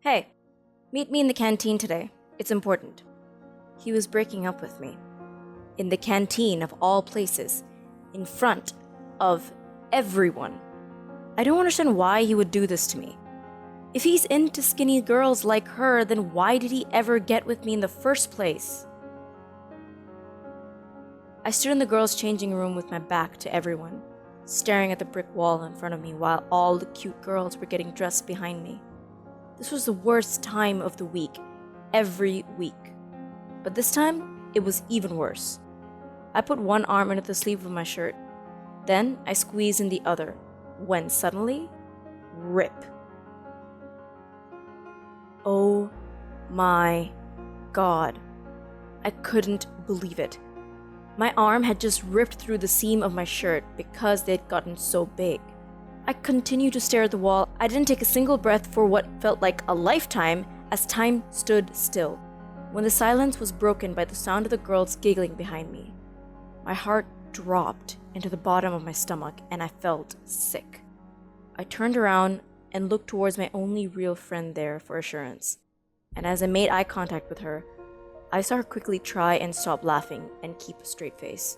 Hey, meet me in the canteen today. It's important. He was breaking up with me. In the canteen of all places. In front of everyone. I don't understand why he would do this to me. If he's into skinny girls like her, then why did he ever get with me in the first place? I stood in the girls' changing room with my back to everyone, staring at the brick wall in front of me while all the cute girls were getting dressed behind me. This was the worst time of the week, every week. But this time, it was even worse. I put one arm into the sleeve of my shirt. Then I squeezed in the other, when suddenly, rip. Oh my God. I couldn't believe it. My arm had just ripped through the seam of my shirt because they'd gotten so big. I continued to stare at the wall. I didn't take a single breath for what felt like a lifetime as time stood still, when the silence was broken by the sound of the girls giggling behind me. My heart dropped into the bottom of my stomach and I felt sick. I turned around and looked towards my only real friend there for assurance. And as I made eye contact with her, I saw her quickly try and stop laughing and keep a straight face.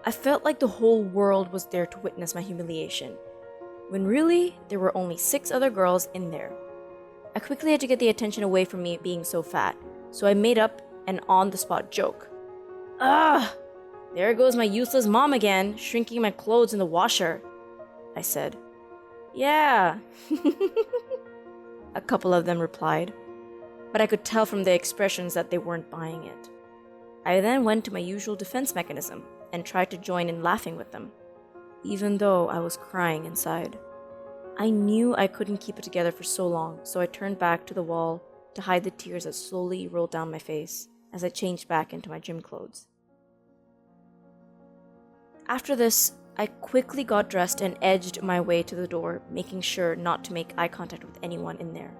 I felt like the whole world was there to witness my humiliation, when really there were only 6 other girls in there. I quickly had to get the attention away from me being so fat, so I made up an on-the-spot joke. "Ugh! There goes my useless mom again, shrinking my clothes in the washer," I said. "Yeah," a couple of them replied, but I could tell from their expressions that they weren't buying it. I then went to my usual defense mechanism and tried to join in laughing with them, even though I was crying inside. I knew I couldn't keep it together for so long, so I turned back to the wall to hide the tears that slowly rolled down my face as I changed back into my gym clothes. After this, I quickly got dressed and edged my way to the door, making sure not to make eye contact with anyone in there.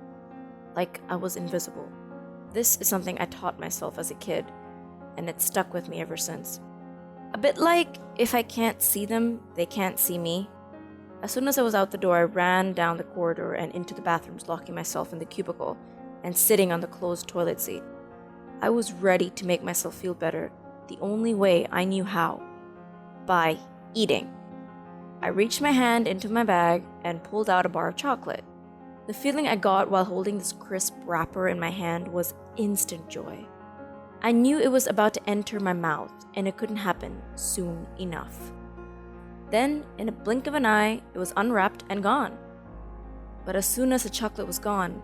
Like I was invisible. This is something I taught myself as a kid, and it's stuck with me ever since. A bit like, if I can't see them, they can't see me. As soon as I was out the door, I ran down the corridor and into the bathrooms, locking myself in the cubicle and sitting on the closed toilet seat. I was ready to make myself feel better, the only way I knew how. By eating. I reached my hand into my bag and pulled out a bar of chocolate. The feeling I got while holding this crisp wrapper in my hand was instant joy. I knew it was about to enter my mouth, and it couldn't happen soon enough. Then, in a blink of an eye, it was unwrapped and gone. But as soon as the chocolate was gone,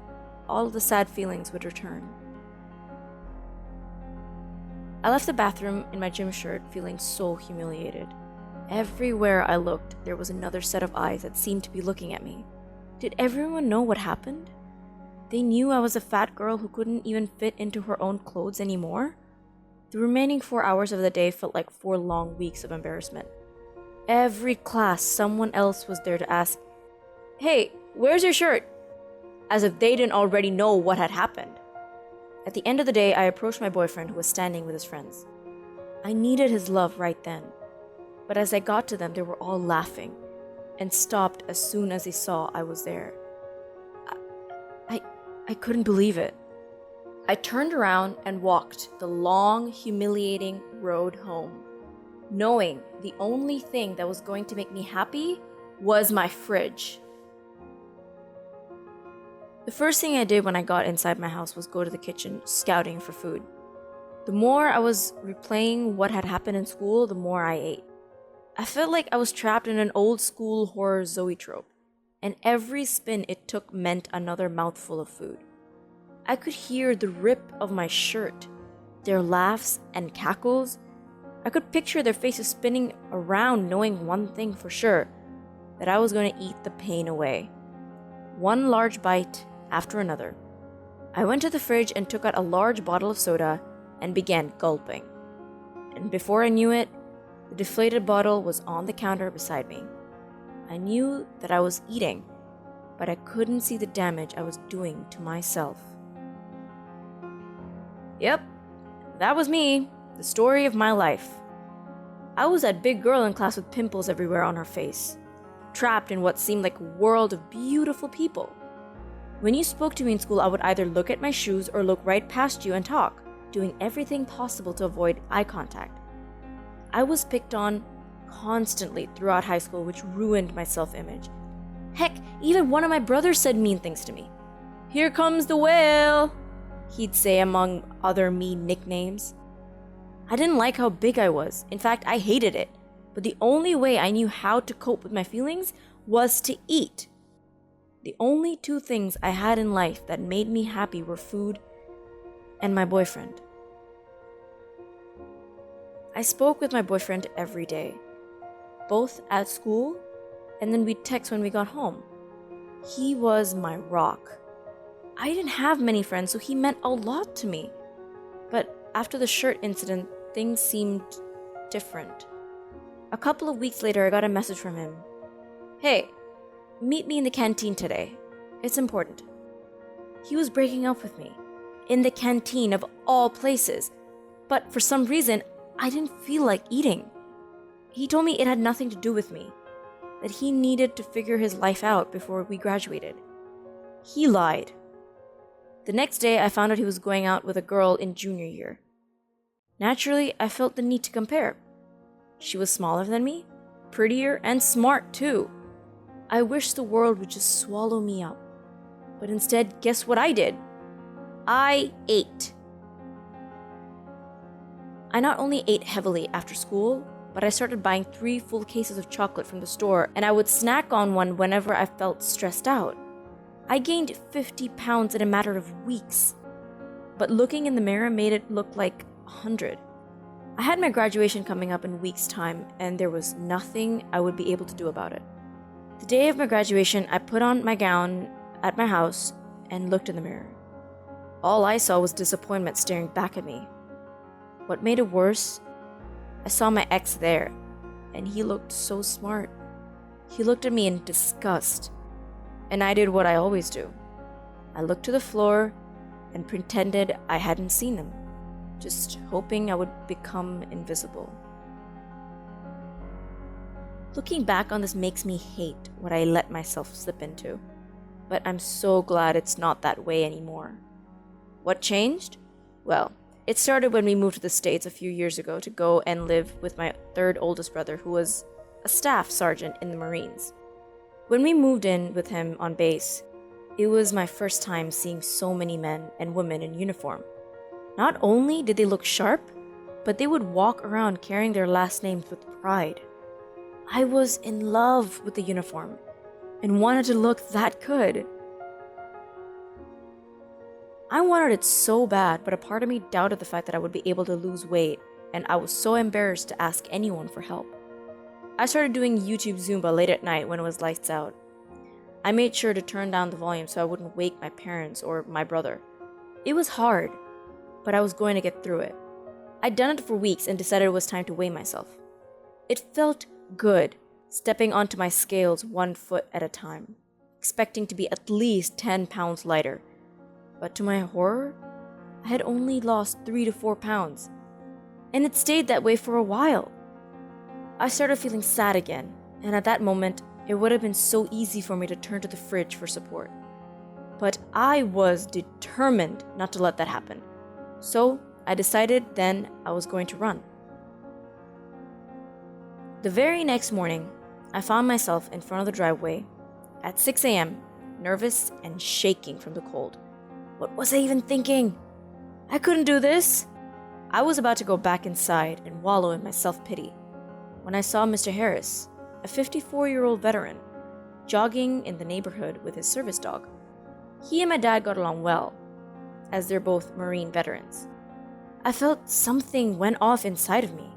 all of the sad feelings would return. I left the bathroom in my gym shirt feeling so humiliated. Everywhere I looked, there was another set of eyes that seemed to be looking at me. Did everyone know what happened? They knew I was a fat girl who couldn't even fit into her own clothes anymore? The remaining 4 hours of the day felt like 4 long weeks of embarrassment. Every class, someone else was there to ask, "Hey, where's your shirt?" As if they didn't already know what had happened. At the end of the day, I approached my boyfriend who was standing with his friends. I needed his love right then. But as I got to them, they were all laughing and stopped as soon as they saw I was there. I couldn't believe it. I turned around and walked the long, humiliating road home, knowing the only thing that was going to make me happy was my fridge. The first thing I did when I got inside my house was go to the kitchen, scouting for food. The more I was replaying what had happened in school, the more I ate. I felt like I was trapped in an old school horror zoetrope, and every spin it took meant another mouthful of food. I could hear the rip of my shirt, their laughs and cackles. I could picture their faces spinning around, knowing one thing for sure, that I was going to eat the pain away. One large bite after another. I went to the fridge and took out a large bottle of soda and began gulping. And before I knew it, the deflated bottle was on the counter beside me. I knew that I was eating, but I couldn't see the damage I was doing to myself. Yep, that was me, the story of my life. I was that big girl in class with pimples everywhere on her face, trapped in what seemed like a world of beautiful people. When you spoke to me in school, I would either look at my shoes or look right past you and talk, doing everything possible to avoid eye contact. I was picked on constantly throughout high school, which ruined my self-image. Heck, even one of my brothers said mean things to me. "Here comes the whale," he'd say among other mean nicknames. I didn't like how big I was. In fact, I hated it. But the only way I knew how to cope with my feelings was to eat. The only two things I had in life that made me happy were food and my boyfriend. I spoke with my boyfriend every day, both at school and then we'd text when we got home. He was my rock. I didn't have many friends, so he meant a lot to me. But after the shirt incident, things seemed different. A couple of weeks later, I got a message from him. "Hey, meet me in the canteen today. It's important." He was breaking up with me. In the canteen of all places. But for some reason, I didn't feel like eating. He told me it had nothing to do with me, that he needed to figure his life out before we graduated. He lied. The next day, I found out he was going out with a girl in junior year. Naturally, I felt the need to compare. She was smaller than me, prettier, and smart too. I wished the world would just swallow me up. But instead, guess what I did? I ate. I not only ate heavily after school, but I started buying 3 full cases of chocolate from the store, and I would snack on one whenever I felt stressed out. I gained 50 pounds in a matter of weeks. But looking in the mirror made it look like 100. I had my graduation coming up in weeks' time, and there was nothing I would be able to do about it. The day of my graduation, I put on my gown at my house and looked in the mirror. All I saw was disappointment staring back at me. What made it worse, I saw my ex there, and he looked so smart. He looked at me in disgust, and I did what I always do. I looked to the floor and pretended I hadn't seen him, just hoping I would become invisible. Looking back on this makes me hate what I let myself slip into, but I'm so glad it's not that way anymore. What changed? Well, it started when we moved to the States a few years ago to go and live with my third oldest brother, who was a staff sergeant in the Marines. When we moved in with him on base, it was my first time seeing so many men and women in uniform. Not only did they look sharp, but they would walk around carrying their last names with pride. I was in love with the uniform and wanted to look that good. I wanted it so bad, but a part of me doubted the fact that I would be able to lose weight, and I was so embarrassed to ask anyone for help. I started doing YouTube Zumba late at night when it was lights out. I made sure to turn down the volume so I wouldn't wake my parents or my brother. It was hard, but I was going to get through it. I'd done it for weeks and decided it was time to weigh myself. It felt good, stepping onto my scales 1 foot at a time, expecting to be at least 10 pounds lighter. But to my horror, I had only lost 3 to 4 pounds, and it stayed that way for a while. I started feeling sad again, and at that moment, it would have been so easy for me to turn to the fridge for support. But I was determined not to let that happen. So I decided then I was going to run. The very next morning, I found myself in front of the driveway at 6 a.m., nervous and shaking from the cold. What was I even thinking? I couldn't do this. I was about to go back inside and wallow in my self-pity when I saw Mr. Harris, a 54-year-old veteran, jogging in the neighborhood with his service dog. He and my dad got along well, as they're both Marine veterans. I felt something went off inside of me.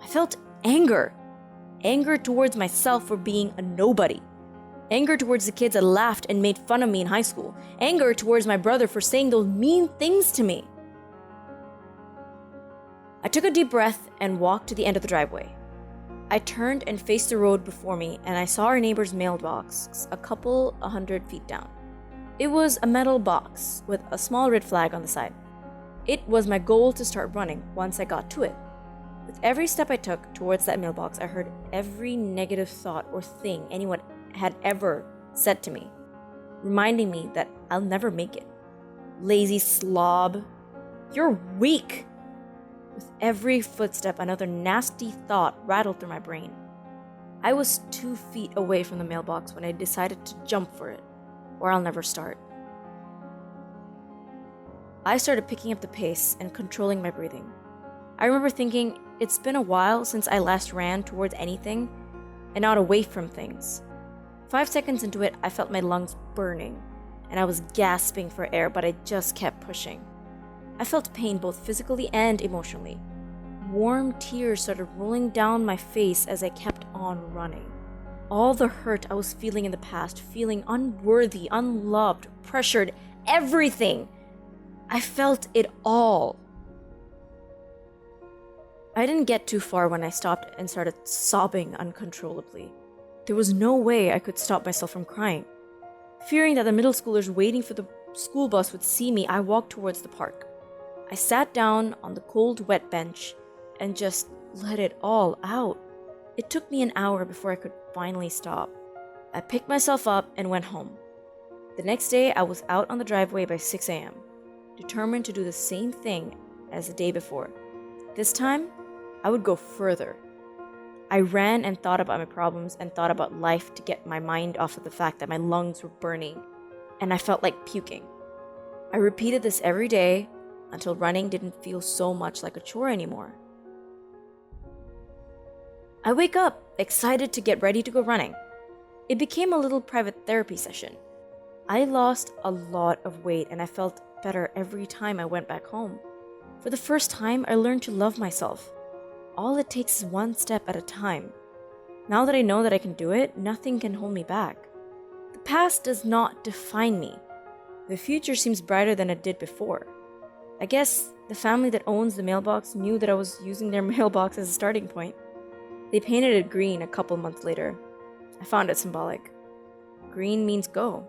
I felt anger. Anger towards myself for being a nobody. Anger towards the kids that laughed and made fun of me in high school. Anger towards my brother for saying those mean things to me. I took a deep breath and walked to the end of the driveway. I turned and faced the road before me, and I saw our neighbor's mailbox a couple 100 feet down. It was a metal box with a small red flag on the side. It was my goal to start running once I got to it. With every step I took towards that mailbox, I heard every negative thought or thing anyone had ever said to me. reminding me that I'll never make it. Lazy slob. You're weak. With every footstep, another nasty thought rattled through my brain. I was 2 feet away from the mailbox when I decided to jump for it, or I'll never start. I started picking up the pace and controlling my breathing. I remember thinking, it's been a while since I last ran towards anything and not away from things. 5 seconds into it, I felt my lungs burning, and I was gasping for air, but I just kept pushing. I felt pain both physically and emotionally. Warm tears started rolling down my face as I kept on running. All the hurt I was feeling in the past, feeling unworthy, unloved, pressured, everything. I felt it all. I didn't get too far when I stopped and started sobbing uncontrollably. There was no way I could stop myself from crying. Fearing that the middle schoolers waiting for the school bus would see me, I walked towards the park. I sat down on the cold, wet bench and just let it all out. It took me an hour before I could finally stop. I picked myself up and went home. The next day, I was out on the driveway by 6 a.m., determined to do the same thing as the day before. This time, I would go further. I ran and thought about my problems and thought about life to get my mind off of the fact that my lungs were burning and I felt like puking. I repeated this every day until running didn't feel so much like a chore anymore. I wake up, excited to get ready to go running. It became a little private therapy session. I lost a lot of weight and I felt better every time I went back home. For the first time, I learned to love myself. All it takes is one step at a time. Now that I know that I can do it, nothing can hold me back. The past does not define me. The future seems brighter than it did before. I guess the family that owns the mailbox knew that I was using their mailbox as a starting point. They painted it green a couple months later. I found it symbolic. Green means go.